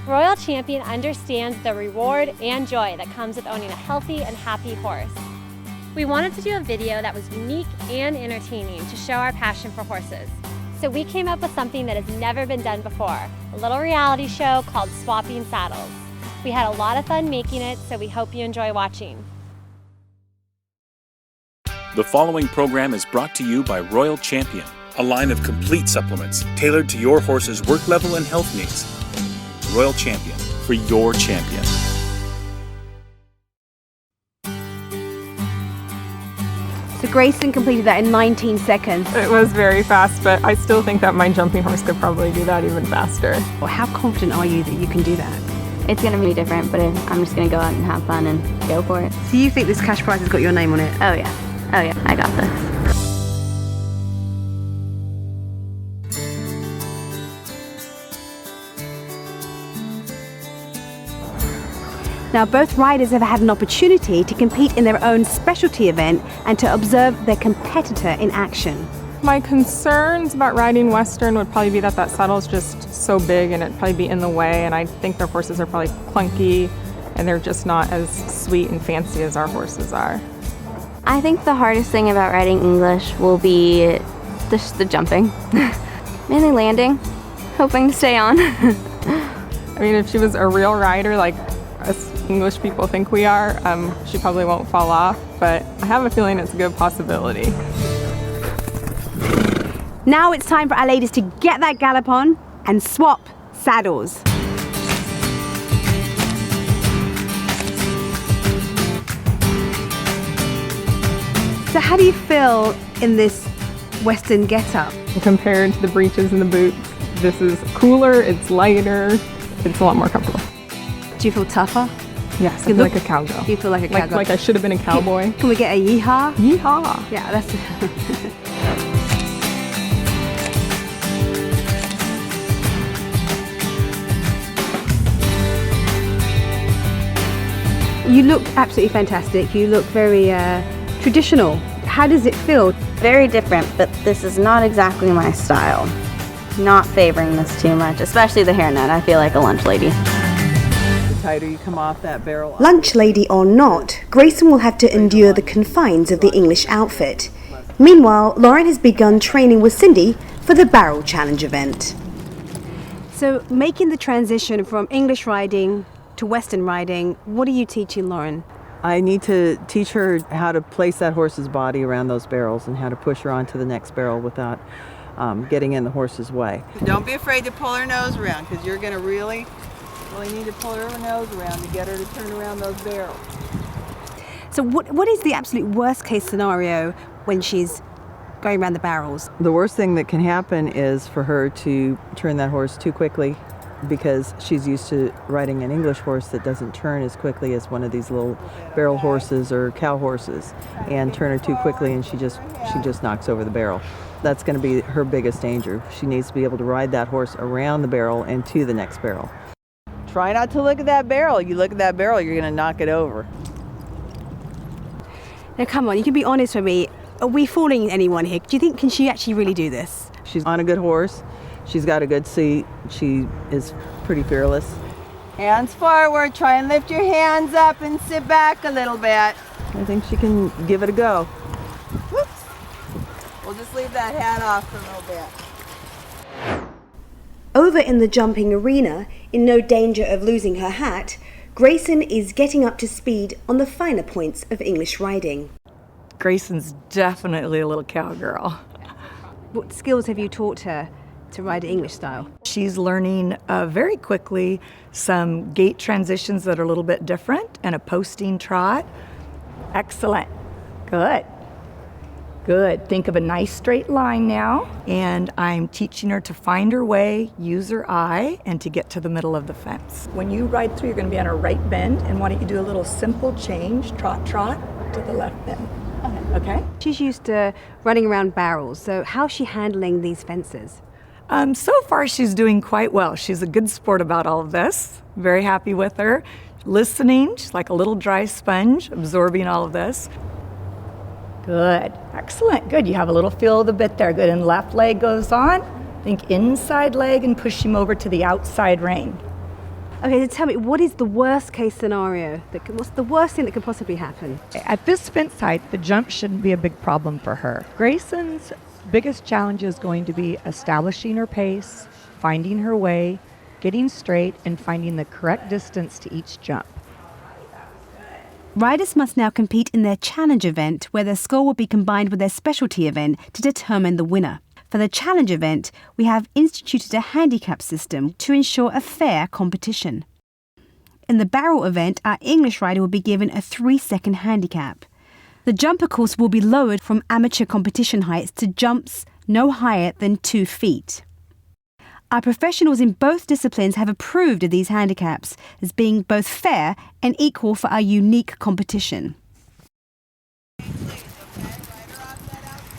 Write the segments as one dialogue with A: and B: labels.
A: Royal Champion understands the reward and joy that comes with owning a healthy and happy horse. We wanted to do a video that was unique and entertaining to show our passion for horses. So we came up with something that has never been done before, a little reality show called Swapping Saddles. We had a lot of fun making it, so we hope you enjoy watching.
B: The following program is brought to you by Royal Champion, a line of complete supplements tailored to your horse's work level and health needs. Royal Champion, for your champion.
C: So Grayson completed that in 19 seconds.
D: It was very fast, but I still think that my jumping horse could probably do that even faster.
C: Well, how confident are you that you can do that?
E: It's going to be different, but I'm just going to go out and have fun and go for it.
C: So you think this cash prize has got your name on it?
E: Oh yeah, I got this.
C: Now, both riders have had an opportunity to compete in their own specialty event and to observe their competitor in action.
D: My concerns about riding Western would probably be that saddle is just so big and it'd probably be in the way, and I think their horses are probably clunky and they're just not as sweet and fancy as our horses are.
E: I think the hardest thing about riding English will be just the jumping. Mainly landing, hoping to stay on.
D: I mean, if she was a real rider like us English people think we are, she probably won't fall off, but I have a feeling it's a good possibility.
C: Now it's time for our ladies to get that gallop on and swap saddles. So how do you feel in this Western get-up?
D: Compared to the breeches and the boots, this is cooler, it's lighter, it's a lot more comfortable.
C: Do you feel tougher?
D: Yes, I feel like a cowgirl.
C: You feel like a cowgirl.
D: Like I should have been a cowboy.
C: Can we get a yeehaw?
D: Yeehaw!
C: Yeah, that's You look absolutely fantastic. You look very traditional. How does it feel?
E: Very different, but this is not exactly my style. Not favoring this too much, especially the hairnet. I feel like a lunch lady.
F: The tighter you come off that barrel.
C: Lunch lady or not, Grayson will have to endure the confines of the English outfit. Meanwhile, Lauren has begun training with Cindy for the Barrel Challenge event. So, making the transition from English riding to Western riding, what are you teaching Lauren?
F: I need to teach her how to place that horse's body around those barrels and how to push her onto the next barrel without getting in the horse's way. Don't be afraid to pull her nose around, because you're going to really need to pull her nose around to get her to turn around those barrels.
C: So what is the absolute worst case scenario when she's going around the barrels?
F: The worst thing that can happen is for her to turn that horse too quickly, because she's used to riding an English horse that doesn't turn as quickly as one of these little barrel horses or cow horses, and turn her too quickly and she just knocks over the barrel. That's going to be her biggest danger. She needs to be able to ride that horse around the barrel and to the next barrel. Try not to look at that barrel. You look at that barrel, you're going to knock it over.
C: Now come on, you can be honest with me. Are we fooling anyone here? Do you think, can she actually really do this?
F: She's on a good horse. She's got a good seat. She is pretty fearless. Hands forward. Try and lift your hands up and sit back a little bit. I think she can give it a go. Whoops. We'll just leave that hat off for a little bit.
C: Over in the jumping arena, in no danger of losing her hat, Grayson is getting up to speed on the finer points of English riding.
G: Grayson's definitely a little cowgirl.
C: What skills have you taught her to ride English style?
G: She's learning very quickly some gait transitions that are a little bit different and a posting trot. Excellent. Good. Good. Think of a nice straight line now, and I'm teaching her to find her way, use her eye, and to get to the middle of the fence. When you ride through, you're going to be on a right bend, and why don't you do a little simple change, trot, trot, to the left bend. Okay?
C: She's used to running around barrels, so how's she handling these fences?
G: So far, she's doing quite well. She's a good sport about all of this. Very happy with her. Listening, she's like a little dry sponge, absorbing all of this. Good. Excellent. Good. You have a little feel of the bit there. Good. And left leg goes on. Think inside leg and push him over to the outside rein.
C: Okay, so tell me, what is the worst case scenario? What's the worst thing that could possibly happen?
G: At this fence height, the jump shouldn't be a big problem for her. Grayson's biggest challenge is going to be establishing her pace, finding her way, getting straight, and finding the correct distance to each jump.
C: Riders must now compete in their challenge event, where their score will be combined with their specialty event to determine the winner. For the challenge event, we have instituted a handicap system to ensure a fair competition. In the barrel event, our English rider will be given a 3-second handicap. The jumper course will be lowered from amateur competition heights to jumps no higher than 2 feet. Our professionals in both disciplines have approved of these handicaps as being both fair and equal for our unique competition.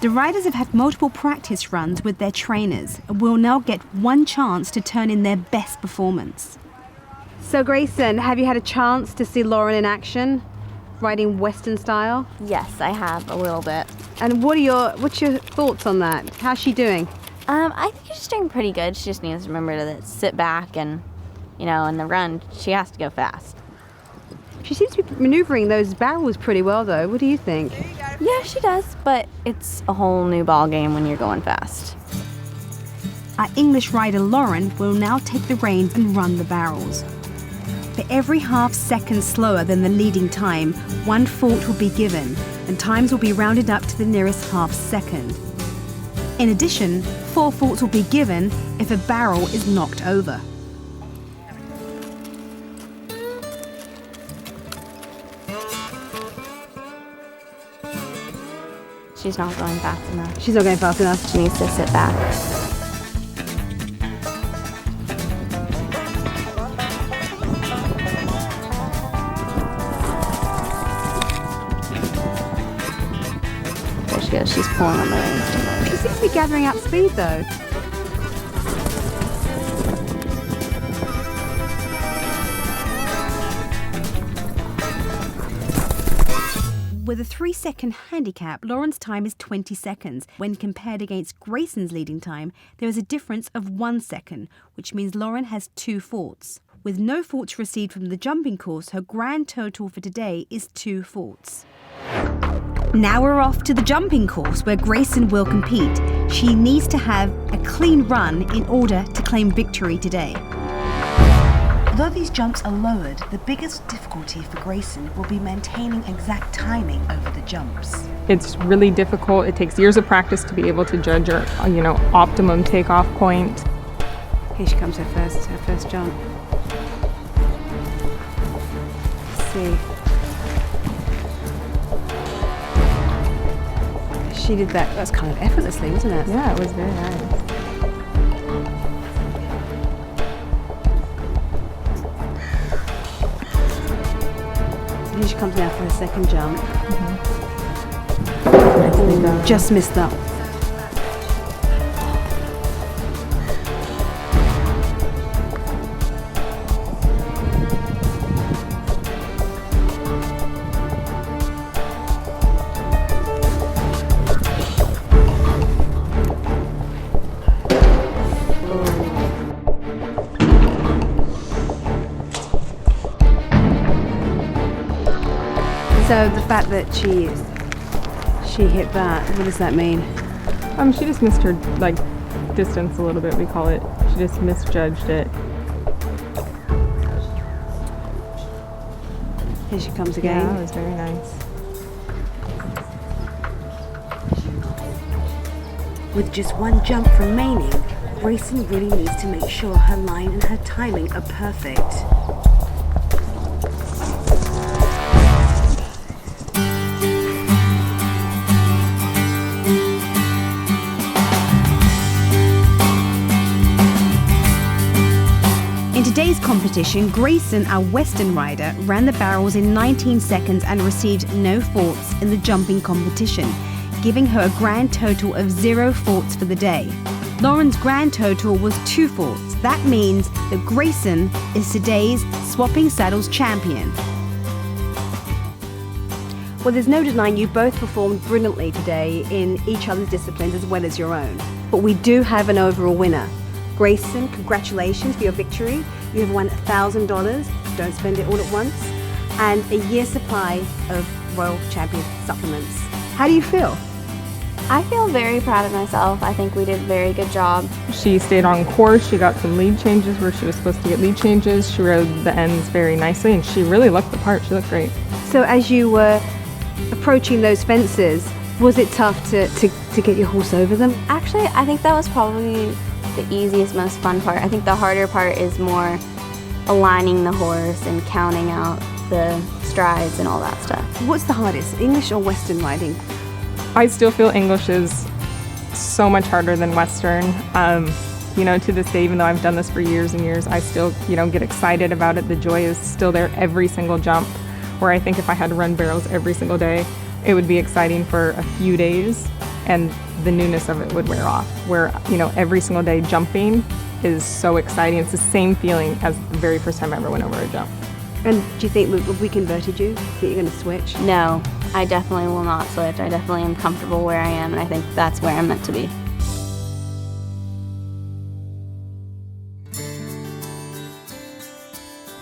C: The riders have had multiple practice runs with their trainers and will now get one chance to turn in their best performance. So Grayson, have you had a chance to see Lauren in action, riding Western style?
E: Yes, I have a little bit.
C: And what's your thoughts on that? How's she doing?
E: I think she's doing pretty good. She just needs to remember to sit back and, in the run, she has to go fast.
C: She seems to be maneuvering those barrels pretty well, though. What do you think?
E: Yeah, she does, but it's a whole new ball game when you're going fast.
C: Our English rider Lauren will now take the reins and run the barrels. For every half second slower than the leading time, 1 fault will be given, and times will be rounded up to the nearest half second. In addition, 4 faults will be given if a barrel is knocked over.
E: She's not going fast enough.
C: She's not going fast enough.
E: She needs to sit back. There she goes. She's pulling on the reins.
C: She seems to be gathering up speed, though. With a 3-second handicap, Lauren's time is 20 seconds. When compared against Grayson's leading time, there is a difference of 1 second, which means Lauren has 2 faults. With no faults received from the jumping course, her grand total for today is 2 faults. Now we're off to the jumping course where Grayson will compete. She needs to have a clean run in order to claim victory today. Although these jumps are lowered, the biggest difficulty for Grayson will be maintaining exact timing over the jumps.
D: It's really difficult. It takes years of practice to be able to judge her, optimum takeoff point.
C: Here she comes, her first jump. Let's see. She did that. That's kind of effortlessly, wasn't it?
D: Yeah, it was very nice.
C: Here she comes now for her second jump.
D: Mm-hmm.
C: Just missed that. So the fact that she hit that, what does that mean?
D: She just missed her distance a little bit, we call it. She just misjudged it.
C: Here she comes again.
D: Yeah, it was very nice.
C: With just 1 jump remaining, Grayson really needs to make sure her line and her timing are perfect. In today's competition, Grayson, our Western rider, ran the barrels in 19 seconds and received no faults in the jumping competition, giving her a grand total of 0 faults for the day. Lauren's grand total was 2 faults. That means that Grayson is today's Swapping Saddles champion. Well, there's no denying you both performed brilliantly today in each other's disciplines as well as your own. But we do have an overall winner. Grayson, congratulations for your victory. You have won $1,000. Don't spend it all at once. And a year's supply of Royal Champion supplements. How do you feel?
E: I feel very proud of myself. I think we did a very good job.
D: She stayed on course. She got some lead changes where she was supposed to get lead changes. She rode the ends very nicely, and she really looked the part. She looked great.
C: So as you were approaching those fences, was it tough to get your horse over them?
E: Actually, I think that was probably the easiest, most fun part. I think the harder part is more aligning the horse and counting out the strides and all that stuff.
C: What's the hardest, English or Western riding?
D: I still feel English is so much harder than Western. You know, to this day, even though I've done this for years and years, I still, get excited about it. The joy is still there every single jump, where I think if I had to run barrels every single day, it would be exciting for a few days and the newness of it would wear off. Where, every single day jumping is so exciting. It's the same feeling as the very first time I ever went over a jump.
C: And do you think we converted you? That you're going to switch?
E: No, I definitely will not switch. I definitely am comfortable where I am, and I think that's where I'm meant to be.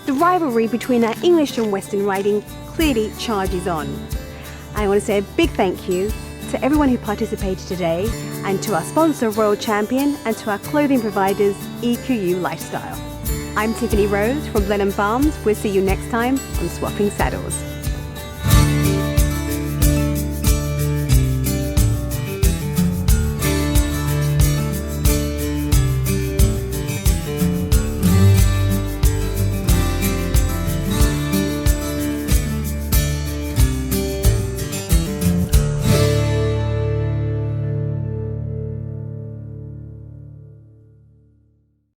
C: The rivalry between our English and Western riding clearly charges on. I want to say a big thank you to everyone who participated today, and to our sponsor Royal Champion, and to our clothing providers EQU Lifestyle. I'm Tiffany Rose from Blenheim Farms. We'll see you next time on Swapping Saddles.